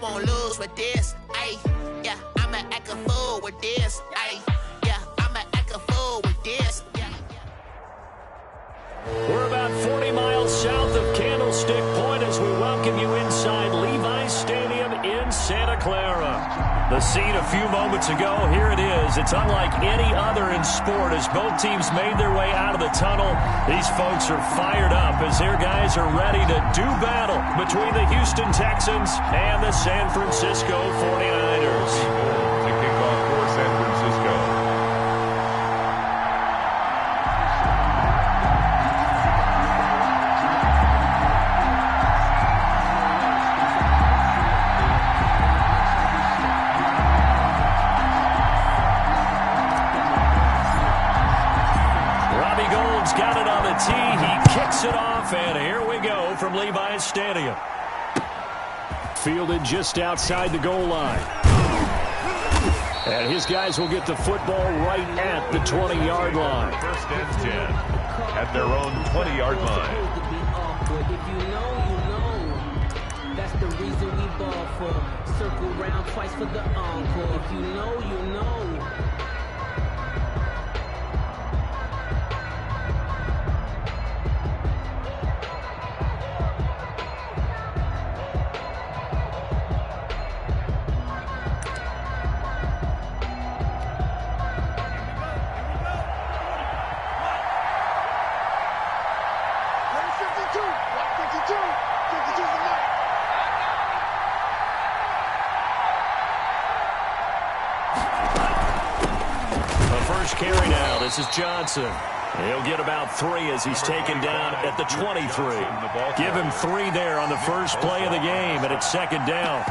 won't lose with this. Ayy, yeah, I'ma act a fool with this. Ayy, yeah, I'ma act a fool with this. We're about 40 miles south of Candlestick Point as we welcome you inside Levi's Stadium in Santa Clara. The scene a few moments ago, here it is. It's unlike any other in sport as both teams made their way out of the tunnel. These folks are fired up as their guys are ready to do battle between the Houston Texans and the San Francisco 49ers. To kick off for San Francisco. Got it on the tee. He kicks it off, and here we go from Levi's Stadium. Fielded just outside the goal line. And his guys will get the football right at the 20-yard line. First and 10 at their own 20-yard line. If you know, you know. That's the reason we ball for. Circle round twice for the encore. If you know, you know. Carry now. This is Johnson. He'll get about 3 as he's taken down at the 23. Give him 3 there on the first play of the game, and it's second down.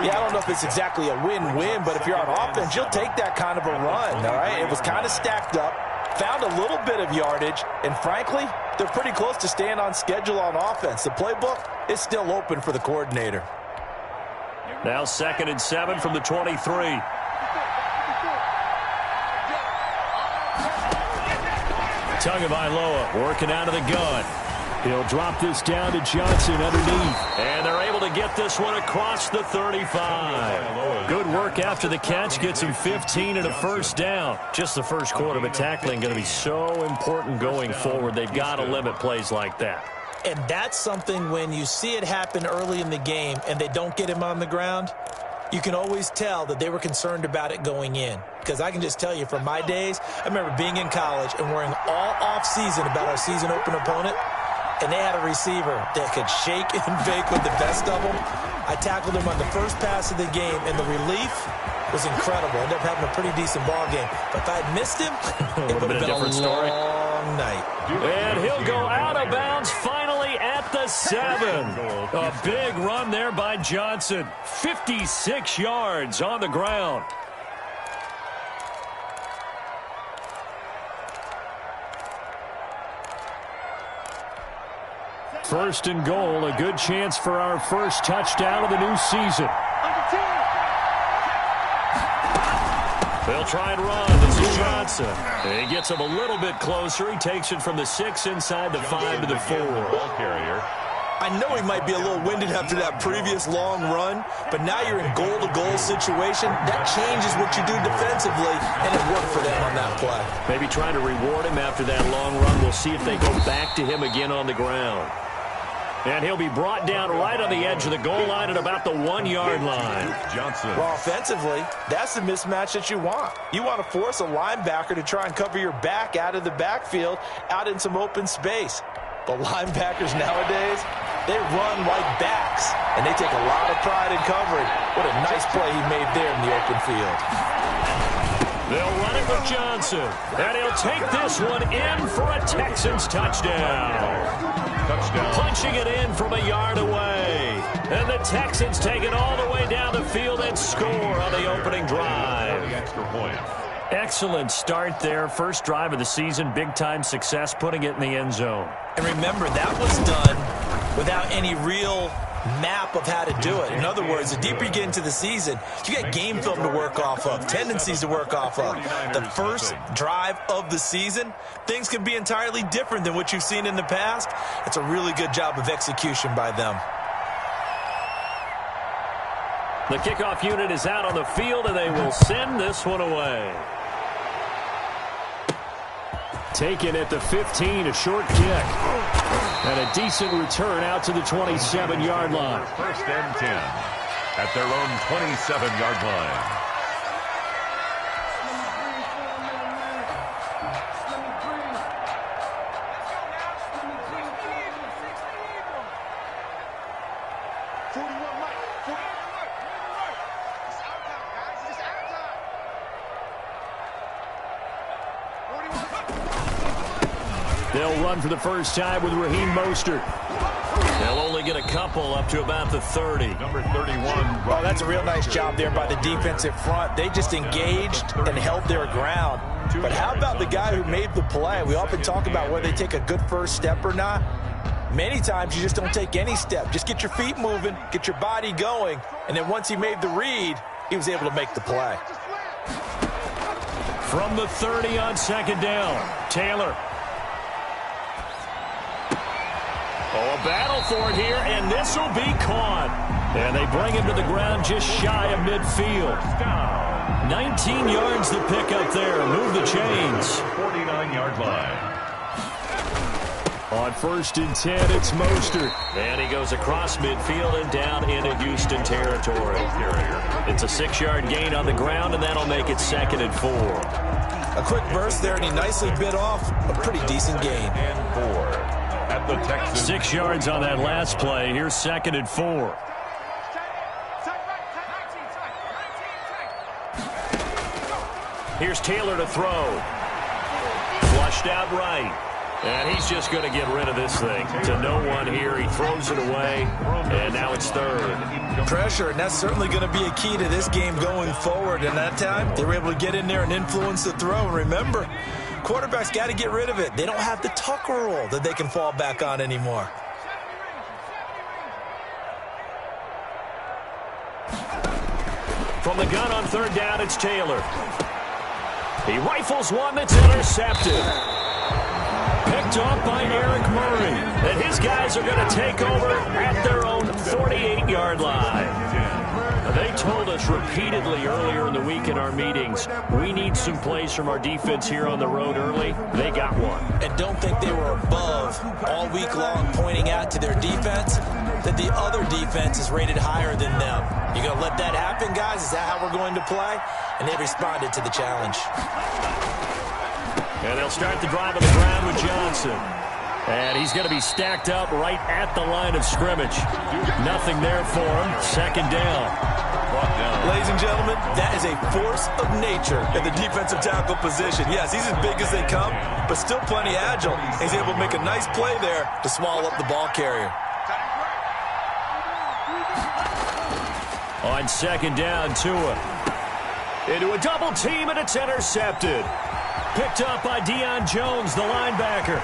Yeah, I don't know if it's exactly a win-win, but if you're on offense, you'll take that kind of a run, all right? It was kind of stacked up, found a little bit of yardage, and frankly, they're pretty close to staying on schedule on offense. The playbook is still open for the coordinator. Now 2nd and 7 from the 23. Tagovailoa working out of the gun. He'll drop this down to Johnson underneath. And they're able to get this one across the 35. Good work after the catch. Gets him 15 and a first down. Just the first quarter, but tackling going to be so important going forward. They've got to limit plays like that. And that's something when you see it happen early in the game and they don't get him on the ground, you can always tell that they were concerned about it going in. Because I can just tell you from my days, I remember being in college and worrying all off-season about our season open opponent, and they had a receiver that could shake and bake with the best of them. I tackled him on the first pass of the game, and the relief was incredible. I ended up having a pretty decent ball game. But if I had missed him, it would have been a long night. And he'll go out of bounds finally at the 7. A big run there by Johnson. 56 yards on the ground. First and goal, a good chance for our first touchdown of the new season. They'll try and run. This is Johnson. He gets him a little bit closer. He takes it from the 6 inside the 5 to the 4. Ball carrier. I know he might be a little winded after that previous long run, but now you're in goal-to-goal situation. That changes what you do defensively, and it worked for them on that play. Maybe trying to reward him after that long run. We'll see if they go back to him again on the ground. And he'll be brought down right on the edge of the goal line at about the 1-yard line. Johnson. Well, offensively, that's the mismatch that you want. You want to force a linebacker to try and cover your back out of the backfield, out in some open space. But linebackers nowadays, they run like backs, and they take a lot of pride in covering. What a nice play he made there in the open field. They'll run it with Johnson, and he'll take this one in for a Texans touchdown. Punching it in from a yard away. And the Texans take it all the way down the field and score on the opening drive. Extra point. Excellent start there. First drive of the season. Big-time success putting it in the end zone. And remember, that was done without any real map of how to do it. In other words, the deeper you get into the season, you got game film to work off of, tendencies to work off of. The first drive of the season, things can be entirely different than what you've seen in the past. It's a really good job of execution by them. The kickoff unit is out on the field, and they will send this one away. Taken at the 15, a short kick. And a decent return out to the 27-yard line. First and 10 at their own 27-yard line. They'll run for the first time with Raheem Mostert. They'll only get a couple up to about the 30. Number 31. Oh, that's a real nice job there by the defensive front. They just engaged and held their ground. But how about the guy who made the play? We often talk about whether they take a good first step or not. Many times you just don't take any step. Just get your feet moving, get your body going, and then once he made the read, he was able to make the play. From the 30 on second down, Taylor. Oh, a battle for it here, and this will be caught. And they bring him to the ground just shy of midfield. 19 yards to pick up there. Move the chains. 49-yard line. On first and 10, it's Mostert. And he goes across midfield and down into Houston territory. It's a 6-yard gain on the ground, and that'll make it 2nd and 4. A quick burst there, and he nicely bit off a pretty decent gain. And 4 at the Texans. 6 yards on that last play. Here's 2nd and 4. Here's Taylor to throw. Flushed out right. And he's just going to get rid of this thing. To no one here. He throws it away. And now it's 3rd. Pressure, and that's certainly going to be a key to this game going forward. And that time, they were able to get in there and influence the throw. And remember, quarterbacks got to get rid of it. They don't have the tuck rule that they can fall back on anymore. From the gun on 3rd down, it's Taylor. He rifles one that's intercepted. Picked off by Eric Murray. And his guys are going to take over at their own 48-yard line. They told us repeatedly earlier in the week in our meetings, we need some plays from our defense here on the road early. They got one. And don't think they were above all week long pointing out to their defense that the other defense is rated higher than them. You going to let that happen, guys? Is that how we're going to play? And they responded to the challenge. And they'll start the drive on the ground with Johnson. And he's going to be stacked up right at the line of scrimmage. Nothing there for him. 2nd down. Ladies and gentlemen, that is a force of nature in the defensive tackle position. Yes, he's as big as they come, but still plenty agile. He's able to make a nice play there to swallow up the ball carrier. On 2nd down, Tua. Into a double team, and it's intercepted. Picked up by Deion Jones, the linebacker.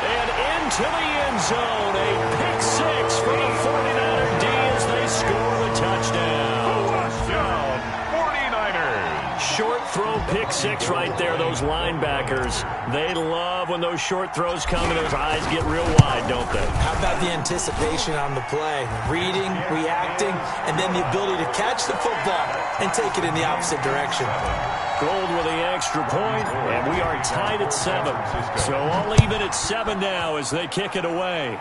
And into the end zone. A pick 6 for the 49er D as they score the touchdown. Touchdown, 49ers. Short throw pick 6 right there. Those linebackers, they love when those short throws come and those eyes get real wide, don't they? How about the anticipation on the play? Reading, reacting, and then the ability to catch the football and take it in the opposite direction. Gold with the extra point, and we are tied at 7. So all even at 7 now as they kick it away.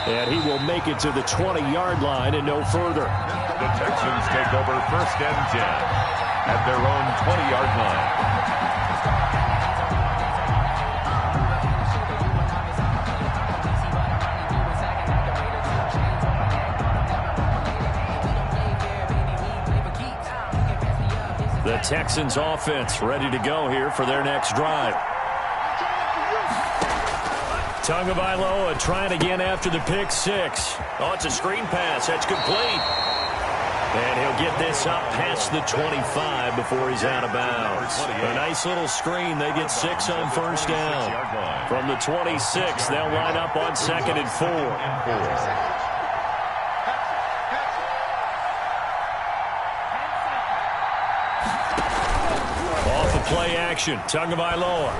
And he will make it to the 20-yard line and no further. The Texans take over 1st and 10 at their own 20-yard line. The Texans offense ready to go here for their next drive. Tagovailoa trying again after the pick 6. Oh, it's a screen pass. That's complete. And he'll get this up past the 25 before he's out of bounds. A nice little screen. They get 6 on 1st down. From the 26, they'll line up on 2nd and 4. Play action. Tagovailoa.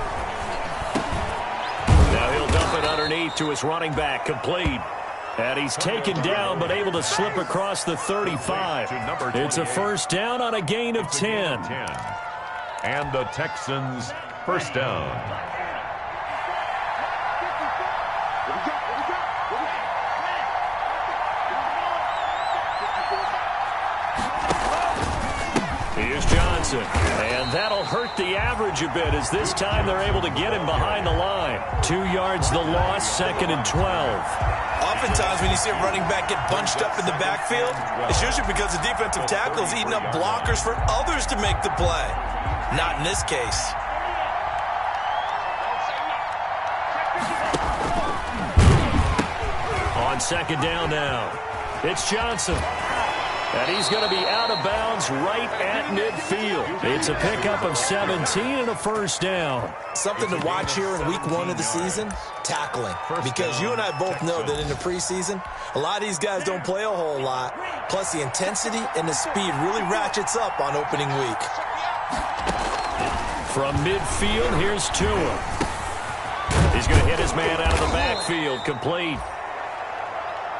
Now he'll dump it underneath. underneath to his running back, complete. And he's taken down but able to slip across the 35. It's a first down on a gain of 10. And the Texans first down. Here's Johnson. And that'll hurt the average a bit as this time they're able to get him behind the line. 2 yards the loss, 2nd and 12. Oftentimes when you see a running back get bunched up in the backfield, it's usually because the defensive tackle is eating up blockers for others to make the play. Not in this case. On 2nd down now, it's Johnson. And he's going to be out of bounds right at midfield. It's a pickup of 17 and a first down. Something to watch here in week 1 of the season, tackling. Because you and I both know that in the preseason, a lot of these guys don't play a whole lot. Plus the intensity and the speed really ratchets up on opening week. From midfield, here's Tua. He's going to hit his man out of the backfield, complete.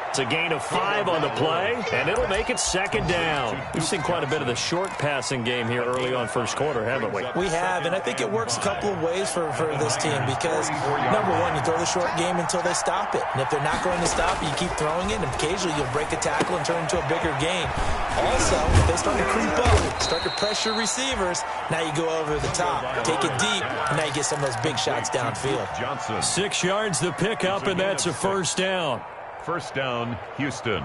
It's a gain of 5 on the play, and it'll make it 2nd down. We've seen quite a bit of the short passing game here early on first quarter, haven't we? We have, and I think it works a couple of ways for this team because, number one, you throw the short game until they stop it. And if they're not going to stop it, you keep throwing it, and occasionally you'll break a tackle and turn it into a bigger gain. Also, if they start to creep up, start to pressure receivers, now you go over the top, take it deep, and now you get some of those big shots downfield. 6 yards the pickup, and that's a first down. First down, Houston.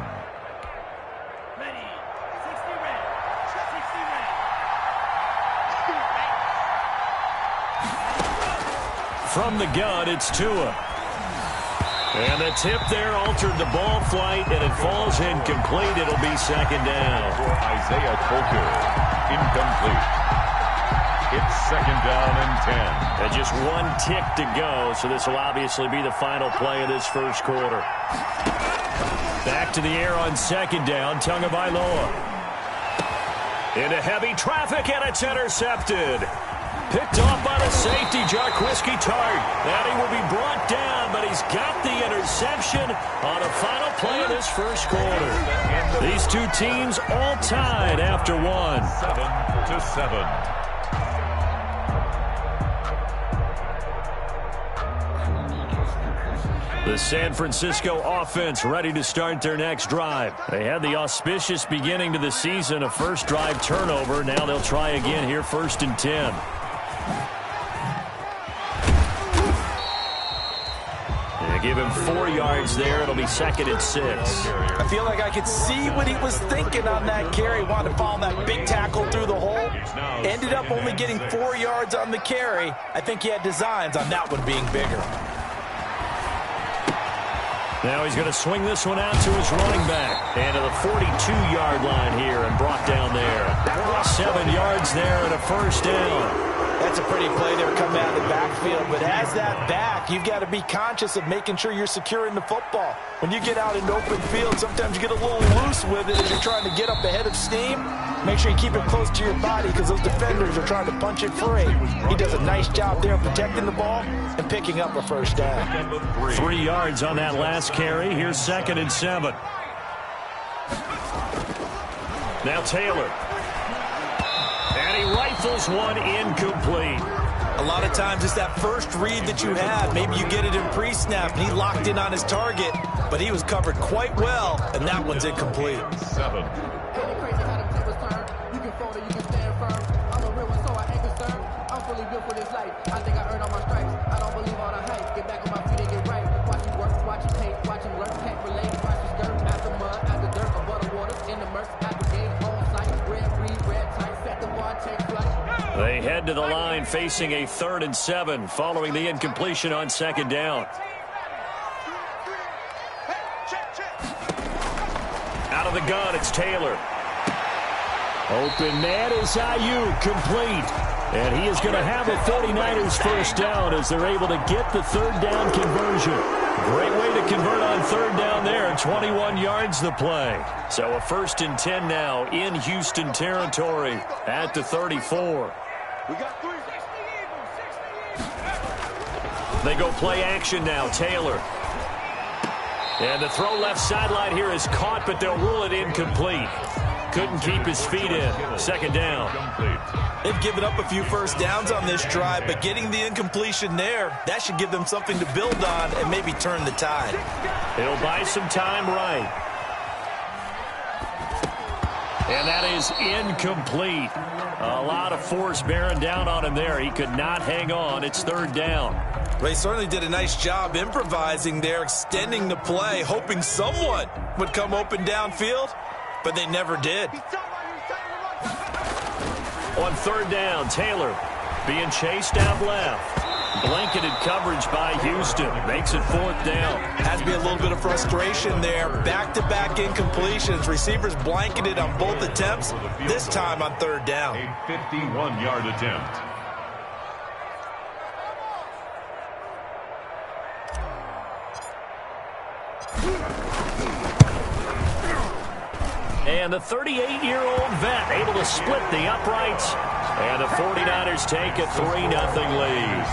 From the gun, it's Tua. And the tip there altered the ball flight, and it falls incomplete. It'll be 2nd down. For Isaiah Coker, incomplete. It's 2nd down and 10. And just 1 tick to go, so this will obviously be the final play of this first quarter. Back to the air on 2nd down, Tagovailoa. Into heavy traffic, and it's intercepted. Picked off by the safety, Jarquiski Tart. And he will be brought down, but he's got the interception on a final play of this first quarter. These two teams all tied after 1. 7-7. The San Francisco offense ready to start their next drive. They had the auspicious beginning to the season, a first drive turnover. Now they'll try again here, 1st and 10. They give him 4 yards there. It'll be 2nd and 6. I feel like I could see what he was thinking on that carry. Wanted to follow that big tackle through the hole. Ended up only getting 4 yards on the carry. I think he had designs on that one being bigger. Now he's going to swing this one out to his running back. And to the 42-yard line here and brought down there. 7 yards there and a first down. That's a pretty play there coming out of the backfield. But as that back, you've got to be conscious of making sure you're securing the football. When you get out in open field, sometimes you get a little loose with it as you're trying to get up ahead of steam. Make sure you keep it close to your body because those defenders are trying to punch it free. He does a nice job there protecting the ball and picking up a first down. 3 yards on that last carry. Here's 2nd and 7. Now Taylor. And he rifles one incomplete. A lot of times it's that first read that you have. Maybe you get it in pre-snap and he locked in on his target, but he was covered quite well, and that one's incomplete. 7. They head to the line facing a 3rd and 7 following the incompletion on 2nd down. Out of the gun, it's Taylor. Open man is Ayuk, complete. And he is going to have a 49ers first down as they're able to get the 3rd down conversion. Great way to convert on 3rd down there. 21 yards the play. So a 1st and 10 now in Houston territory at the 34. They go play action now. Taylor. And the throw left sideline here is caught, but they'll rule it incomplete. Couldn't keep his feet in. Second down. They've given up a few first downs on this drive, but getting the incompletion there, that should give them something to build on and maybe turn the tide. It'll buy some time right. And that is incomplete. A lot of force bearing down on him there. He could not hang on. It's third down. Well, he certainly did a nice job improvising there, extending the play, hoping someone would come open downfield, but they never did. On third down, Taylor being chased out left. Blanketed coverage by Houston. Makes it fourth down. Has to be a little bit of frustration there. Back-to-back incompletions. Receivers blanketed on both attempts, this time on third down. A 51-yard attempt. And the 38-year-old vet able to split the uprights. And the 49ers take a 3-0 lead.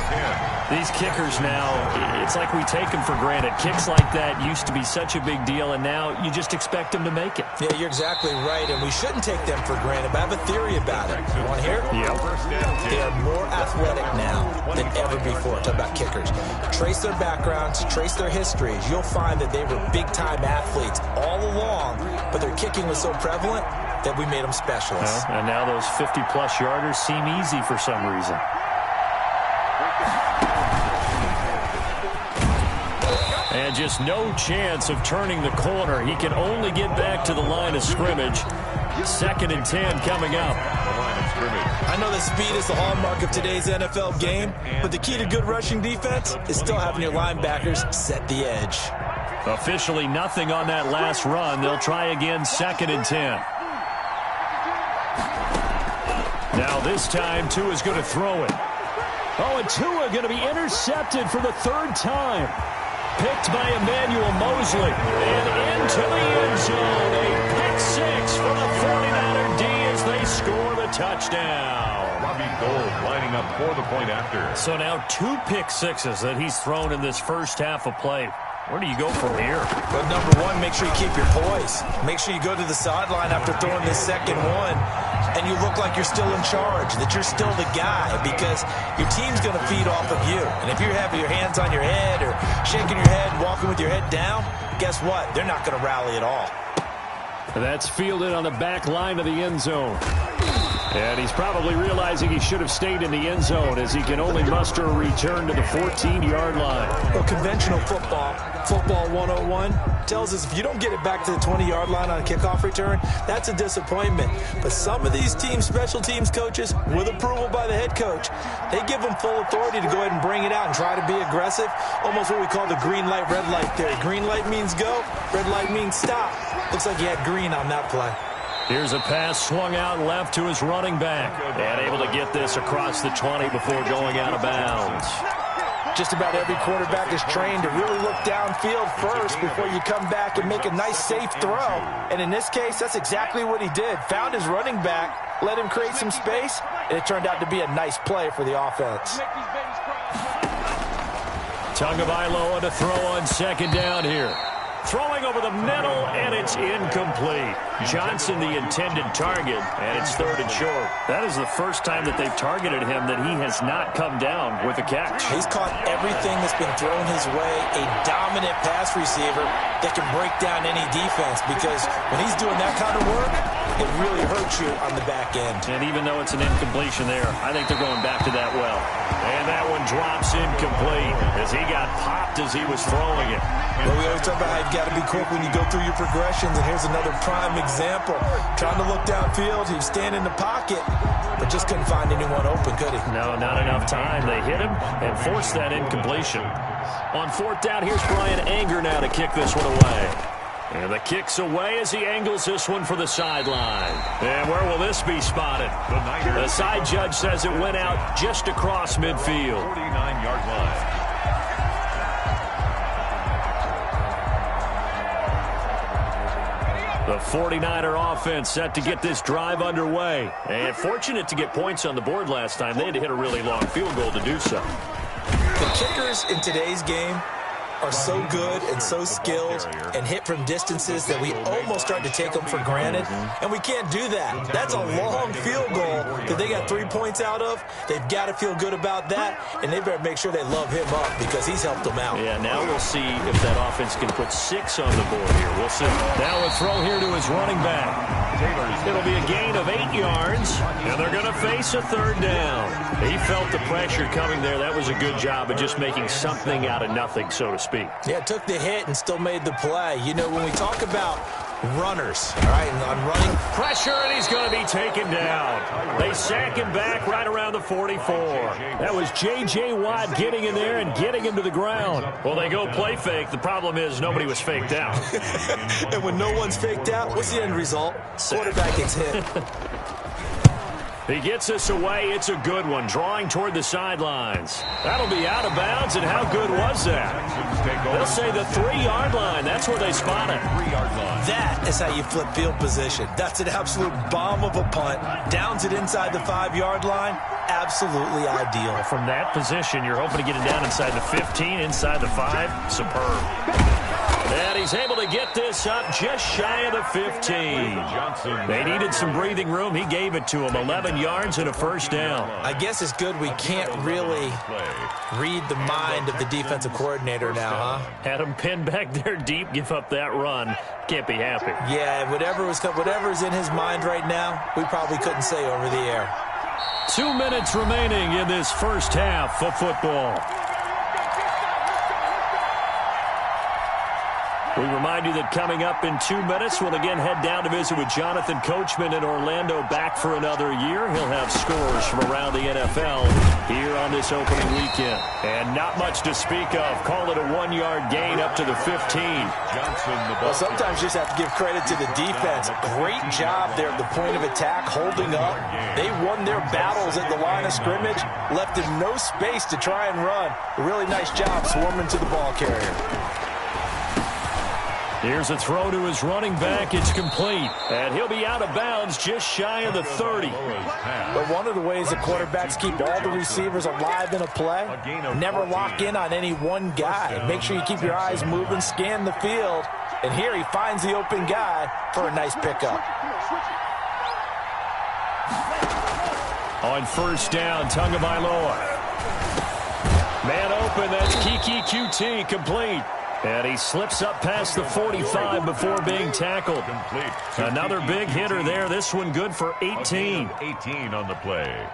These kickers now, it's like we take them for granted. Kicks like that used to be such a big deal, and now you just expect them to make it. Yeah, you're exactly right, and we shouldn't take them for granted, but I have a theory about it. You want to hear? Yep. They are more athletic now than ever before. Talk about kickers. Trace their backgrounds, trace their histories. You'll find that they were big-time athletes all along, but their kicking was so prevalent that we made them specialists. Well, and now those 50-plus yarders seem easy for some reason. And just no chance of turning the corner. He can only get back to the line of scrimmage. Second and 10 coming up. I know that speed is the hallmark of today's NFL game, but the key to good rushing defense is still having your linebackers set the edge. Officially nothing on that last run. They'll try again, second and 10. Now this time, Tua's going to throw it. Oh, and Tua going to be intercepted for the third time. Picked by Emmanuel Mosley. And into the end zone. A pick six for the 49er D as they score the touchdown. Robbie Gould lining up for the point after. So now 2 pick sixes that he's thrown in this first half of play. Where do you go from here? Well, number one, make sure you keep your poise. Make sure you go to the sideline after throwing this second one, and you look like you're still in charge, that you're still the guy, because your team's going to feed off of you. And if you're having your hands on your head or shaking your head, walking with your head down, guess what? They're not going to rally at all. That's fielded on the back line of the end zone. And he's probably realizing he should have stayed in the end zone as he can only muster a return to the 14-yard line. Well, conventional football 101, tells us if you don't get it back to the 20-yard line on a kickoff return, that's a disappointment. But some of these teams, special teams coaches, with approval by the head coach, they give them full authority to go ahead and bring it out and try to be aggressive, almost what we call the green light, red light theory. Green light means go, red light means stop. Looks like he had green on that play. Here's a pass swung out left to his running back. And able to get this across the 20 before going out of bounds. Just about every quarterback is trained to really look downfield first before you come back and make a nice, safe throw. And in this case, that's exactly what he did. Found his running back, let him create some space, and it turned out to be a nice play for the offense. Tagovailoa to throw on second down here. Throwing over the middle, and it's incomplete. Johnson, the intended target, and it's third and short. That is the first time that they've targeted him that he has not come down with a catch. He's caught everything that's been thrown his way, a dominant pass receiver that can break down any defense, because when he's doing that kind of work, it really hurts you on the back end. And even though it's an incompletion there, I think they're going back to that well. And that one drops incomplete as he got popped as he was throwing it. Well, we always talk about how you've got to be quick when you go through your progressions, and here's another prime example. Trying to look downfield, he was standing in the pocket, but just couldn't find anyone open, could he? No, not enough time. They hit him and forced that incompletion. On fourth down, here's Brian Anger now to kick this one away. And the kick's away as he angles this one for the sideline. And where will this be spotted? The side judge says it went out just across midfield. 49-yard line. The 49er offense set to get this drive underway. And fortunate to get points on the board last time. They had to hit a really long field goal to do so. The kickers in today's game are so good and so skilled and hit from distances that we almost start to take them for granted, and we can't do that. That's a long field goal that they got 3 points out of. They've got to feel good about that, and they better make sure they love him up because he's helped them out. Yeah, now we'll see if that offense can put 6 on the board here. We'll see. Now a throw here to his running back. It'll be a gain of 8 yards, and they're going to face a third down. He felt the pressure coming there. That was a good job of just making something out of nothing, so to speak. Yeah, took the hit and still made the play. You know, when we talk about runners, all right, and on running. Pressure, and he's going to be taken down. They sack him back right around the 44. That was J.J. Watt getting in there and getting him to the ground. Well, they go play fake. The problem is nobody was faked out. And when no one's faked out, what's the end result? Quarterback gets hit. He gets us away. It's a good one. Drawing toward the sidelines. That'll be out of bounds, and how good was that? They'll say the 3-yard line. That's where they spot it. 3-yard line. That is how you flip field position. That's an absolute bomb of a punt. Downs it inside the 5-yard line. Absolutely ideal. From that position, you're hoping to get it down inside the 15, inside the 5. Superb. And he's able to get this up just shy of the 15. They needed some breathing room. He gave it to him. 11 yards and a first down. I guess it's good we can't really read the mind of the defensive coordinator now, huh? Had him pinned back there deep, give up that run. Can't be happy. Yeah, whatever's in his mind right now, we probably couldn't say over the air. 2 minutes remaining in this first half of football. We remind you that coming up in 2 minutes, we'll again head down to visit with Jonathan Coachman in Orlando, back for another year. He'll have scores from around the NFL here on this opening weekend. And not much to speak of. Call it a 1-yard gain up to the 15. Well, sometimes you just have to give credit to the defense. Great job there at the point of attack, holding up. They won their battles at the line of scrimmage, left him no space to try and run. A really nice job swarming to the ball carrier. Here's a throw to his running back. It's complete. And he'll be out of bounds just shy of the 30. But one of the ways the quarterbacks keep all the receivers alive in a play, never lock in on any one guy. Make sure you keep your eyes moving, scan the field. And here he finds the open guy for a nice pickup. On first down, Tagovailoa. Man open, that's Kiki QT, complete. And he slips up past the 45 before being tackled. Another big hitter there. This one good for 18. 18 on the play.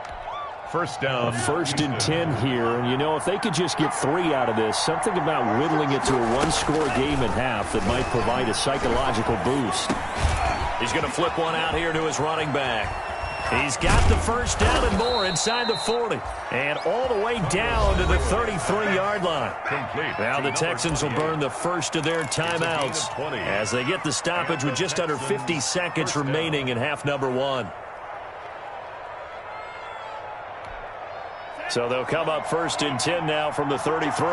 First down. First and 10 here. And, you know, if they could just get 3 out of this, something about whittling it to a 1-score game at half that might provide a psychological boost. He's going to flip one out here to his running back. He's got the first down and more inside the 40. And all the way down to the 33-yard line. Now the Texans will burn the first of their timeouts as they get the stoppage with just under 50 seconds remaining in half number 1. So they'll come up first and 10 now from the 33.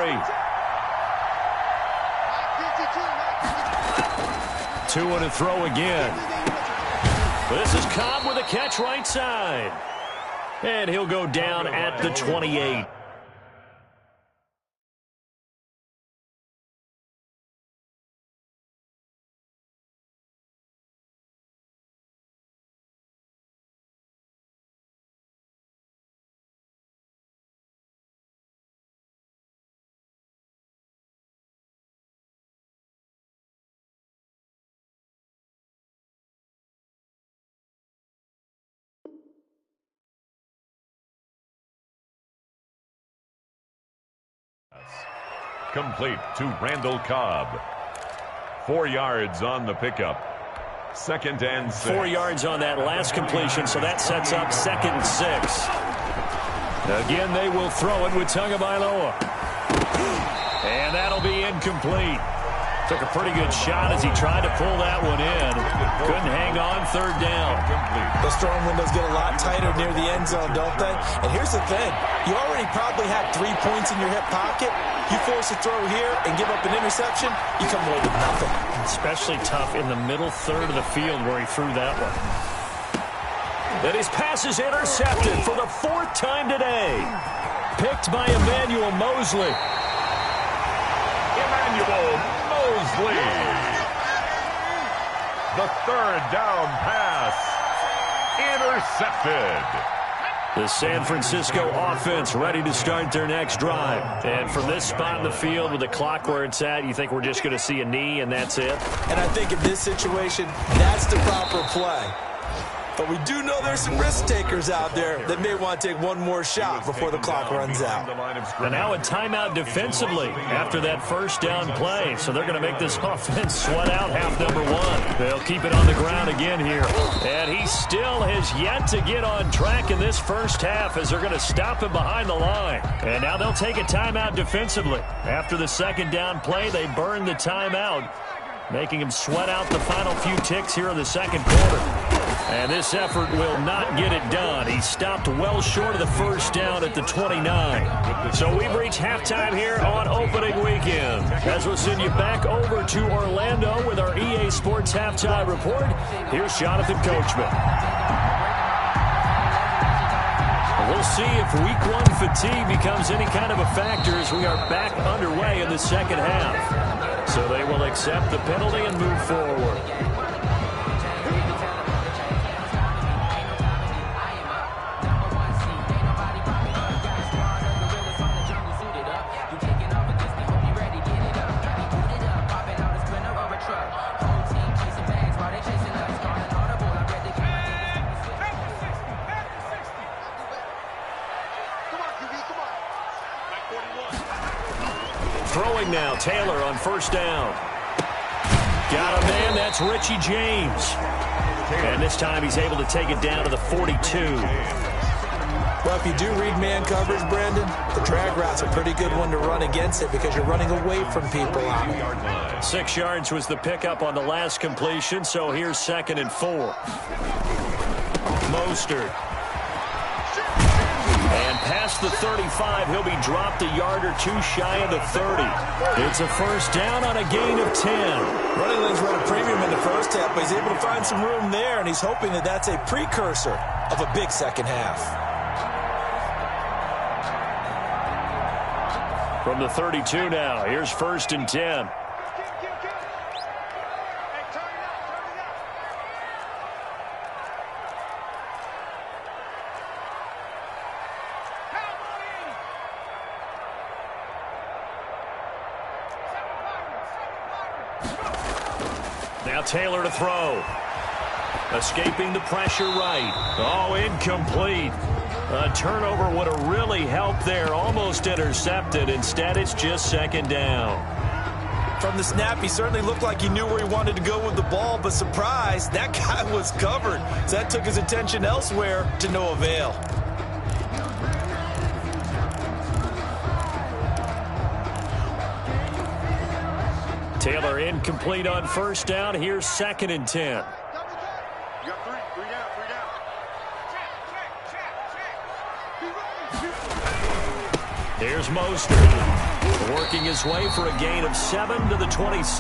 Two and a throw again. This is Cobb with a catch right side. And he'll go down at the 28. Complete to Randall Cobb. 4 yards on the pickup. Second and 6. 4 yards on that last completion, so that sets up second and 6. Again, they will throw it with Tagovailoa. And that'll be incomplete. Took a pretty good shot as he tried to pull that one in. Couldn't hang on, third down. Those throwing windows get a lot tighter near the end zone, don't they? And here's the thing. You already probably have 3 points in your hip pocket. You force a throw here and give up an interception, you come away with nothing. Especially tough in the middle third of the field where he threw that one. And his pass is intercepted for the 4th time today. Picked by Emmanuel Mosley. Emmanuel Mosley. The third down pass intercepted. The San Francisco offense ready to start their next drive. And from this spot in the field with the clock where it's at, you think we're just going to see a knee and that's it? And I think in this situation, that's the proper play. But we do know there's some risk takers out there that may want to take one more shot before the clock runs out. And now a timeout defensively after that first down play. So they're going to make this offense sweat out half number one. They'll keep it on the ground again here. And he still has yet to get on track in this first half as they're going to stop him behind the line. And now they'll take a timeout defensively. After the second down play, they burn the timeout, making him sweat out the final few ticks here in the second quarter. And this effort will not get it done. He stopped well short of the first down at the 29. So we've reached halftime here on opening weekend. As we'll send you back over to Orlando with our EA Sports Halftime Report, here's Jonathan Coachman. We'll see if week one fatigue becomes any kind of a factor as we are back underway in the second half. So they will accept the penalty and move forward. Throwing now, Taylor on first down. Got a man, that's Richie James. And this time he's able to take it down to the 42. Well, if you do read man coverage, Brandon, the drag route's a pretty good one to run against it because you're running away from people on it. 6 yards was the pickup on the last completion, so here's 2nd and 4. Mostert. And past the 35, he'll be dropped a yard or two shy of the 30. It's a first down on a gain of 10. Running lanes run a premium in the first half, but he's able to find some room there, and he's hoping that that's a precursor of a big second half. From the 32 now, here's 1st and 10. Now Taylor to throw. Escaping the pressure right. Oh, incomplete. A turnover would have really helped there. Almost intercepted. Instead, it's just 2nd down. From the snap, he certainly looked like he knew where he wanted to go with the ball, but surprise, that guy was covered. So that took his attention elsewhere to no avail. Taylor incomplete on first down. Here's 2nd and 10. You got three down. Here's Mostert, working his way for a gain of 7 to the 26.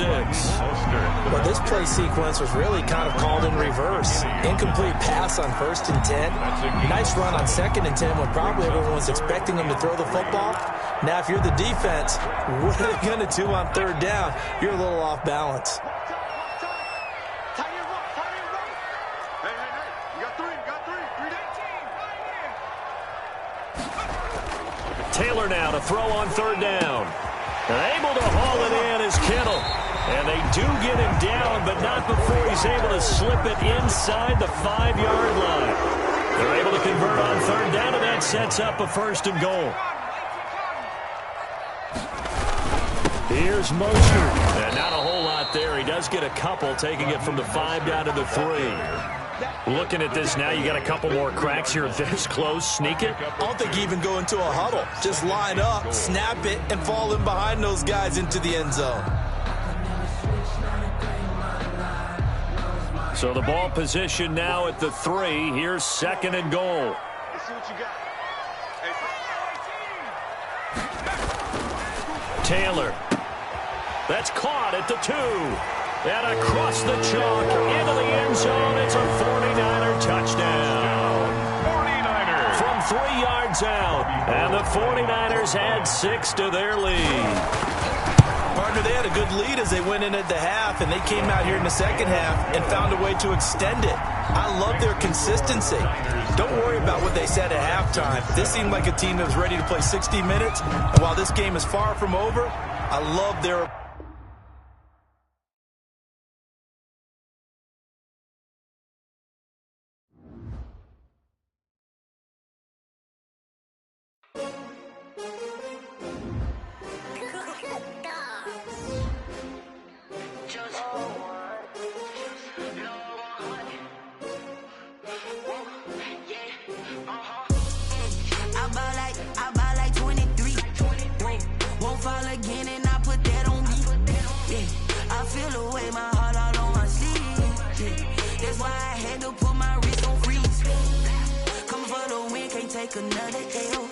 Well, this play sequence was really kind of called in reverse. Incomplete pass on 1st and 10. Nice run on 2nd and 10 when probably everyone was expecting him to throw the football. Now, if you're the defense, what are they going to do on 3rd down? You're a little off balance. Taylor now to throw on 3rd down. They're able to haul it in as Kittle. And they do get him down, but not before he's able to slip it inside the 5-yard line. They're able to convert on 3rd down, and that sets up a 1st and goal. Here's Mostert. And not a whole lot there. He does get a couple, taking it from the 5 down to the 3. Looking at this now, you got a couple more cracks here this close. Sneak it. I don't think you even go into a huddle. Just line up, snap it, and fall in behind those guys into the end zone. So the ball position now at the 3. Here's 2nd and goal. Let's see what you got. Taylor. That's caught at the 2. And across the chalk into the end zone. It's a 49er touchdown. 49ers. From 3 yards out. And the 49ers add 6 to their lead. Part Partner, they had a good lead as they went in at the half, and they came out here in the second half and found a way to extend it. I love their consistency. Don't worry about what they said at halftime. This seemed like a team that was ready to play 60 minutes, and while this game is far from over, I love their... I buy like 23. Won't fall again and I put that on me. Yeah, I feel the way, my heart all on my sleeve. Yeah, that's why I had to put my wrist on freeze. Coming for the win, can't take another L.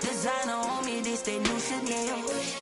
Designer on me, this that new Chanel.